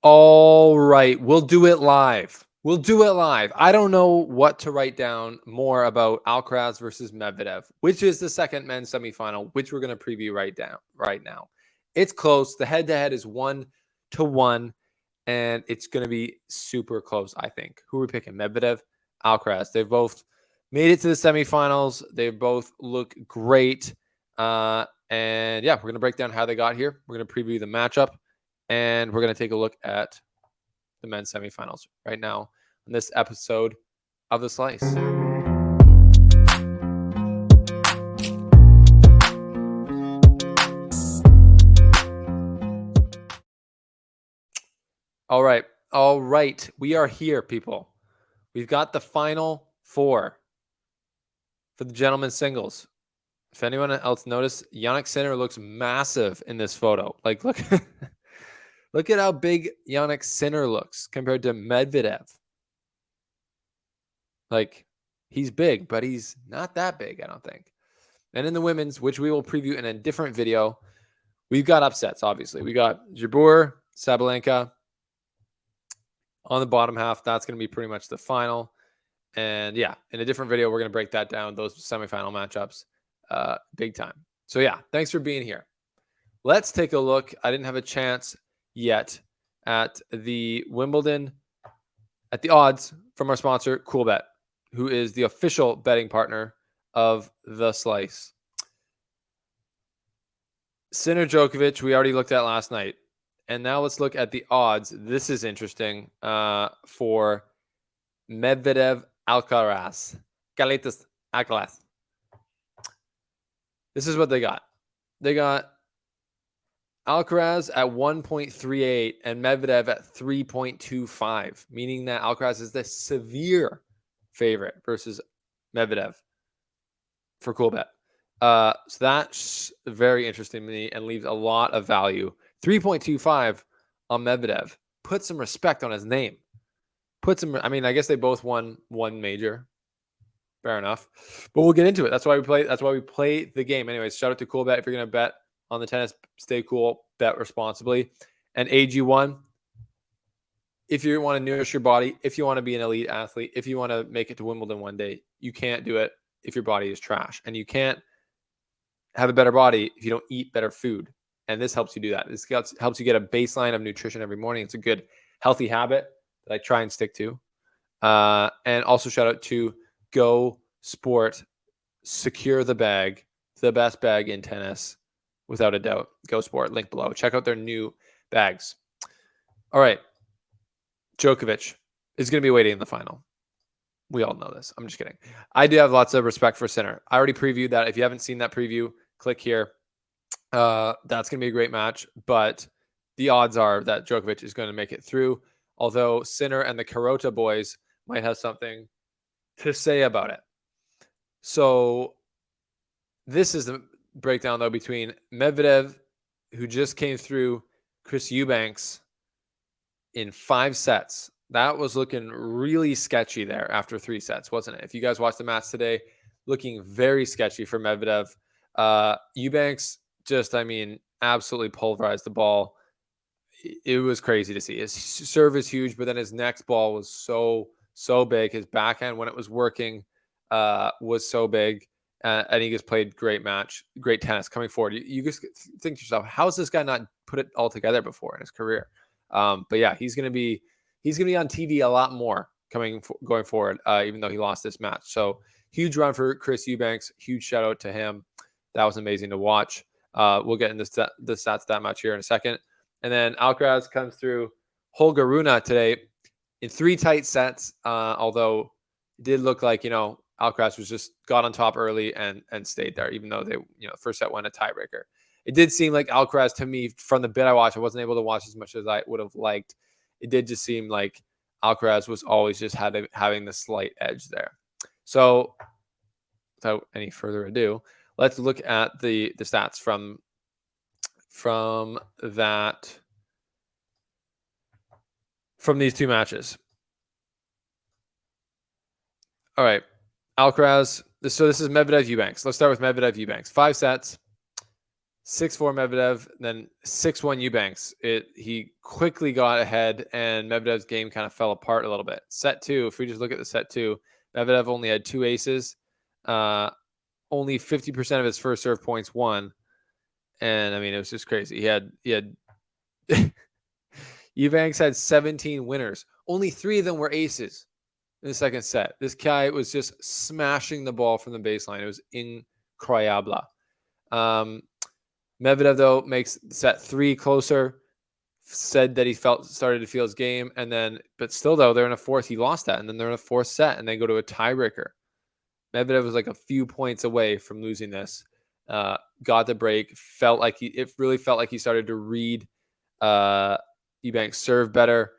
All right, we'll do it live. We'll do it live. I don't know what to write down more about Alcaraz versus Medvedev, which is the second men's semifinal, which we're going to preview right now. It's close. The head-to-head is 1-1, and it's going to be super close, I think. Who are we picking? Medvedev, Alcaraz. They've both made it to the semifinals. They both look great. And yeah, we're going to break down how they got here. We're going to preview the matchup. And we're going to take a look at the men's semifinals right now on this episode of The Slice. All right. We are here, people. We've got the final four for the gentlemen's singles. If anyone else noticed, Jannik Sinner looks massive in this photo. Like, look. Look at how big Jannik Sinner looks compared to Medvedev. Like, he's big, but he's not that big, I don't think. And in the women's, which we will preview in a different video, we've got upsets, obviously. We got Jabeur, Sabalenka on the bottom half. That's going to be pretty much the final. And yeah, in a different video, we're going to break that down, those semifinal matchups, big time. So yeah, thanks for being here. Let's take a look. I didn't have a chance yet at the Wimbledon, at the odds from our sponsor, CoolBet, who is the official betting partner of The Slice. Sinner Djokovic, we already looked at last night. And now let's look at the odds. This is interesting for Medvedev Alcaraz. Alcaraz. This is what they got. They got Alcaraz at 1.38 and Medvedev at 3.25, meaning that Alcaraz is the severe favorite versus Medvedev for CoolBet. So that's very interesting to me and leaves a lot of value. 3.25 on Medvedev. Put some respect on his name. I guess they both won one major. Fair enough. But we'll get into it. That's why we play the game. Anyways, shout out to CoolBet. If you're going to bet on the tennis, stay cool, bet responsibly. And AG1, if you want to nourish your body, if you want to be an elite athlete, if you want to make it to Wimbledon one day, you can't do it if your body is trash. And you can't have a better body if you don't eat better food. And this helps you do that. This helps you get a baseline of nutrition every morning. It's a good, healthy habit that I try and stick to. And also shout out to Go Sport, secure the bag, the best bag in tennis, without a doubt. Go Sport, link below. Check out their new bags. All right. Djokovic is going to be waiting in the final. We all know this. I'm just kidding. I do have lots of respect for Sinner. I already previewed that. If you haven't seen that preview, click here. That's going to be a great match, but the odds are that Djokovic is going to make it through, although Sinner and the Carota boys might have something to say about it. So this is the breakdown, though, between Medvedev, who just came through Chris Eubanks in 5 sets. That was looking really sketchy there after 3 sets, wasn't it? If you guys watched the match today, looking very sketchy for Medvedev. Eubanks absolutely pulverized the ball. It was crazy to see. His serve is huge, but then his next ball was so big. His backhand, when it was working, was so big. And he just played great tennis coming forward. You just think to yourself, how has this guy not put it all together before in his career? But yeah, he's going to be on TV a lot more going forward, even though he lost this match. So huge run for Chris Eubanks. Huge shout out to him. That was amazing to watch. We'll get into the stats of that match here in a second. And then Alcaraz comes through Holger Rune today in 3 tight sets, although it did look like, Alcaraz was just got on top early and stayed there, even though they, first set went a tiebreaker. It did seem like Alcaraz, to me, from the bit I watched, I wasn't able to watch as much as I would have liked. It did just seem like Alcaraz was always just having the slight edge there. So without any further ado, let's look at the stats from these 2 matches. All right. Alcaraz. So this is Medvedev Eubanks. Let's start with Medvedev Eubanks. 5 sets, 6-4 Medvedev, then 6-1 Eubanks. He quickly got ahead, and Medvedev's game kind of fell apart a little bit. Set two, if we just look at the set two, Medvedev only had 2 aces. Only 50% of his first serve points won. And I mean, it was just crazy. He had Eubanks had 17 winners. Only 3 of them were aces in the second set. This guy was just smashing the ball from the baseline. It was incroyable. Medvedev, though, makes set 3 closer. Said that he started to feel his game, and then, but still, though, they're in a fourth. He lost that, and then they're in a fourth set, and they go to a tiebreaker. Medvedev was like a few points away from losing this. Got the break. It really felt like he started to read Eubanks serve better,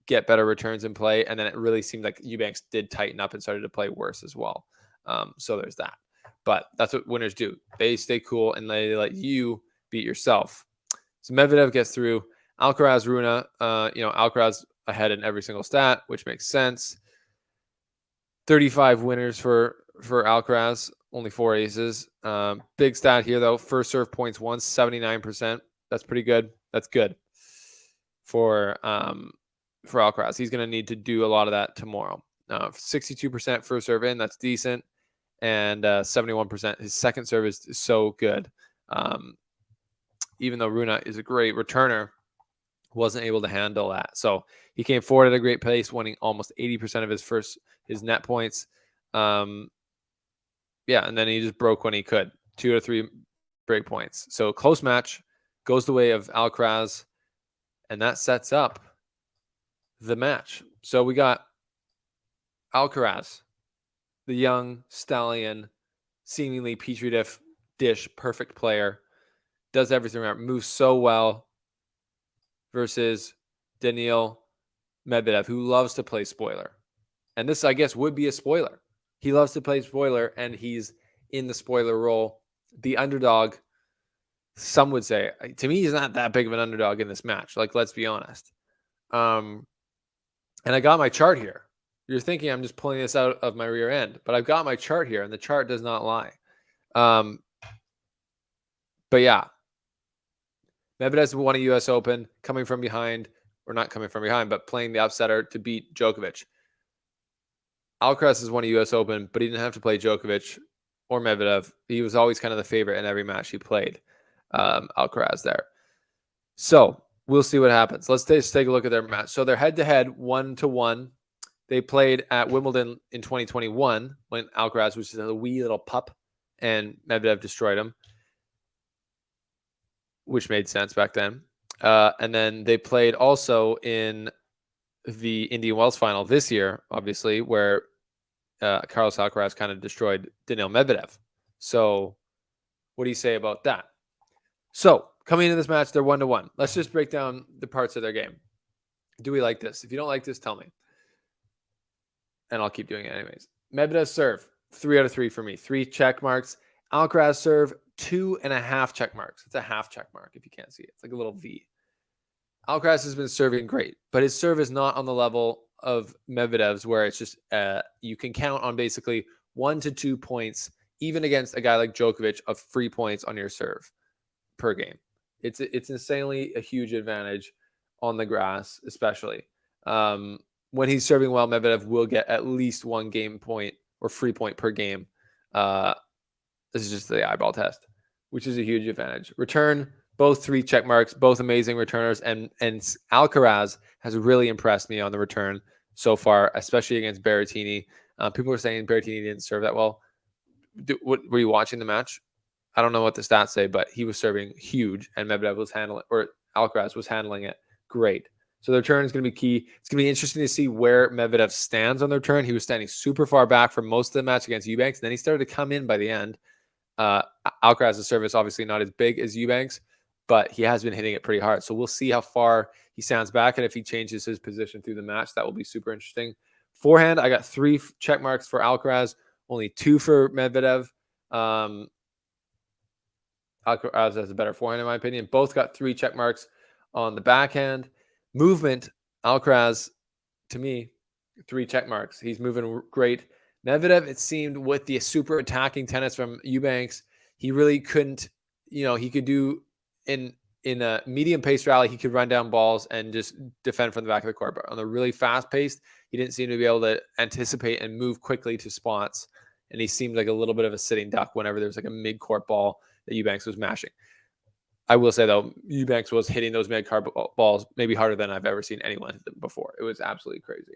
get better returns in play, and then it really seemed like Eubanks did tighten up and started to play worse as well. So there's that. But that's what winners do. They stay cool and they let you beat yourself. So Medvedev gets through. Alcaraz, Runa, Alcaraz ahead in every single stat, which makes sense. 35 winners for Alcaraz, only 4 aces. Big stat here, though. First serve points won, 79%. That's pretty good. That's good for Alcaraz. He's going to need to do a lot of that tomorrow. 62% first serve in, that's decent. And 71%. His second serve is so good. Even though Runa is a great returner, wasn't able to handle that. So he came forward at a great pace, winning almost 80% of his net points. And then he just broke when he could. 2 or 3 break points. So close match, goes the way of Alcaraz, and that sets up the match. So we got Alcaraz, the young stallion, seemingly petri dish perfect player, does everything right, moves so well, versus Daniil Medvedev, who loves to play spoiler. And this, I guess, would be a spoiler. He loves to play spoiler, and he's in the spoiler role. The underdog, some would say, to me, he's not that big of an underdog in this match. Like, let's be honest. And I got my chart here. You're thinking I'm just pulling this out of my rear end, but I've got my chart here, and the chart does not lie. But yeah, Medvedev's won a U.S. Open, coming from behind, or not coming from behind, but playing the upsetter to beat Djokovic. Alcaraz has won a U.S. Open, but he didn't have to play Djokovic or Medvedev. He was always kind of the favorite in every match he played, Alcaraz there. So we'll see what happens. Let's just take a look at their match. So they're head-to-head, 1-1. They played at Wimbledon in 2021 when Alcaraz was just a wee little pup and Medvedev destroyed him, which made sense back then. And then they played also in the Indian Wells final this year, obviously, where Carlos Alcaraz kind of destroyed Daniil Medvedev. So what do you say about that? So coming into this match, they're 1-1. Let's just break down the parts of their game. Do we like this? If you don't like this, tell me. And I'll keep doing it anyways. Medvedev serve, 3 out of 3 for me. 3 check marks. Alcaraz serve, 2.5 check marks. It's a half check mark if you can't see it. It's like a little V. Alcaraz has been serving great, but his serve is not on the level of Medvedev's, where it's just you can count on basically 1 to 2 points, even against a guy like Djokovic, of free points on your serve per game. It's insanely a huge advantage on the grass, especially. When he's serving well, Medvedev will get at least 1 game point or free point per game. This is just the eyeball test, which is a huge advantage. Return, both 3 check marks, both amazing returners, and Alcaraz has really impressed me on the return so far, especially against Berrettini. People are saying Berrettini didn't serve that well. Were you watching the match? I don't know what the stats say, but he was serving huge, and Medvedev was handling, or Alcaraz was handling it great. So the return is going to be key. It's going to be interesting to see where Medvedev stands on the return. He was standing super far back for most of the match against Eubanks, and then he started to come in by the end. Alcaraz's service obviously not as big as Eubanks, but he has been hitting it pretty hard. So we'll see how far he stands back, and if he changes his position through the match, that will be super interesting. Forehand, I got 3 check marks for Alcaraz, only 2 for Medvedev. Alcaraz has a better forehand in my opinion. Both got 3 check marks on the backhand. Movement, Alcaraz, to me, 3 check marks. He's moving great. Medvedev, it seemed, with the super attacking tennis from Eubanks, he really couldn't he could do in a medium pace rally, he could run down balls and just defend from the back of the court. But on the really fast paced, he didn't seem to be able to anticipate and move quickly to spots. And he seemed like a little bit of a sitting duck whenever there was like a mid court ball that Eubanks was mashing. I will say though, Eubanks was hitting those mid court balls maybe harder than I've ever seen anyone hit them before. It was absolutely crazy.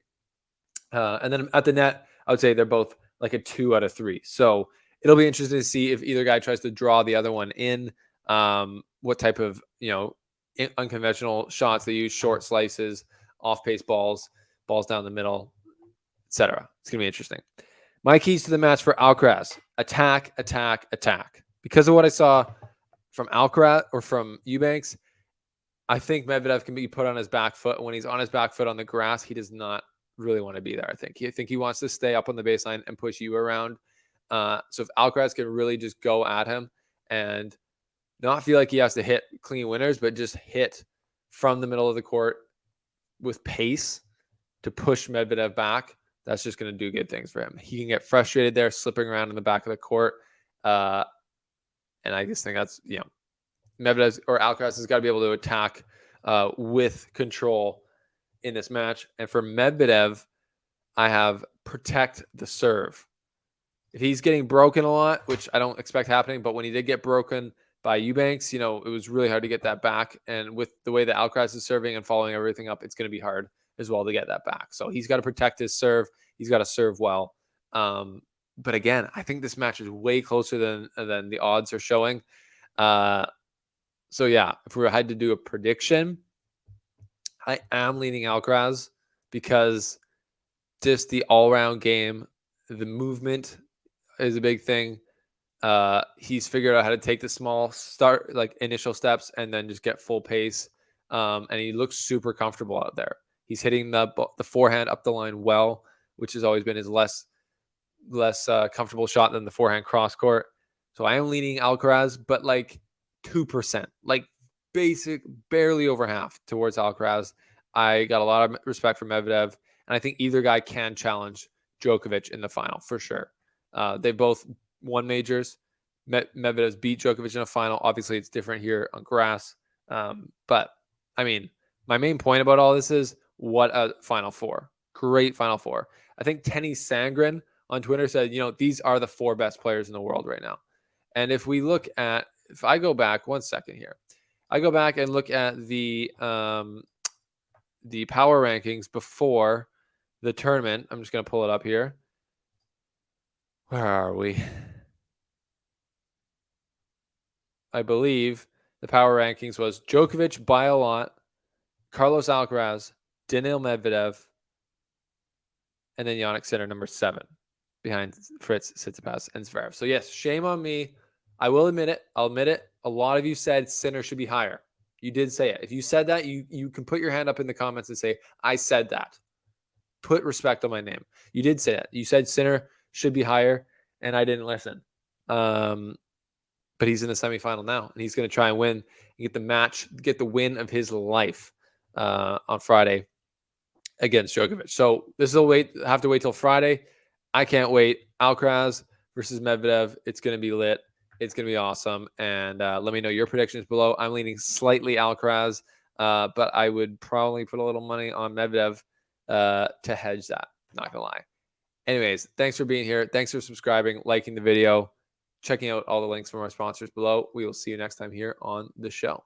And then at the net, I would say they're both like a 2 out of 3. So it'll be interesting to see if either guy tries to draw the other one in. What type of unconventional shots they use, short slices, off pace balls down the middle, etc. It's gonna be interesting. My keys to the match for Alcaraz: attack, attack, attack. Because of what I saw from Alcaraz or from Eubanks, I think Medvedev can be put on his back foot. When he's on his back foot on the grass, he does not really want to be there. I think he wants to stay up on the baseline and push you around. So if Alcaraz can really just go at him and not feel like he has to hit clean winners, but just hit from the middle of the court with pace to push Medvedev back, that's just going to do good things for him. He can get frustrated there, slipping around in the back of the court. And I just think that's, Medvedev or Alcaraz has got to be able to attack with control in this match. And for Medvedev, I have protect the serve. If he's getting broken a lot, which I don't expect happening, but when he did get broken by Eubanks, it was really hard to get that back. And with the way that Alcaraz is serving and following everything up, it's going to be hard as well to get that back. So he's got to protect his serve. He's got to serve well. But again, I think this match is way closer than the odds are showing. So yeah, if we had to do a prediction, I am leaning Alcaraz because just the all-round game, the movement is a big thing. He's figured out how to take the small start, like initial steps, and then just get full pace. And he looks super comfortable out there. He's hitting the forehand up the line well, which has always been his less comfortable shot than the forehand cross court. So I am leaning Alcaraz, but like 2%, like barely over half towards Alcaraz. I got a lot of respect for Medvedev, and I think either guy can challenge Djokovic in the final for sure. They both won majors. Medvedev's beat Djokovic in a final. Obviously, it's different here on grass. But I mean, my main point about all this is what a Final Four. Great Final Four. I think Tenny Sandgren on Twitter said, these are the 4 best players in the world right now. And if I go back 1 second here, I go back and look at the power rankings before the tournament. I'm just going to pull it up here. Where are we? I believe the power rankings was Djokovic by a lot, Carlos Alcaraz, Daniil Medvedev, and then Jannik Sinner, number 7, behind Fritz, Tsitsipas, and Zverev. So yes, shame on me. I will admit it. I'll admit it. A lot of you said Sinner should be higher. You did say it. If you said that, you can put your hand up in the comments and say, I said that. Put respect on my name. You did say that. You said Sinner should be higher, and I didn't listen. But he's in the semifinal now, and he's going to try and win and get the win of his life on Friday against Djokovic. So this will have to wait till Friday. I can't wait. Alcaraz versus Medvedev. It's going to be lit. It's going to be awesome. And let me know your predictions below. I'm leaning slightly Alcaraz, but I would probably put a little money on Medvedev to hedge that. Not going to lie. Anyways, thanks for being here. Thanks for subscribing, liking the video, checking out all the links from our sponsors below. We will see you next time here on the show.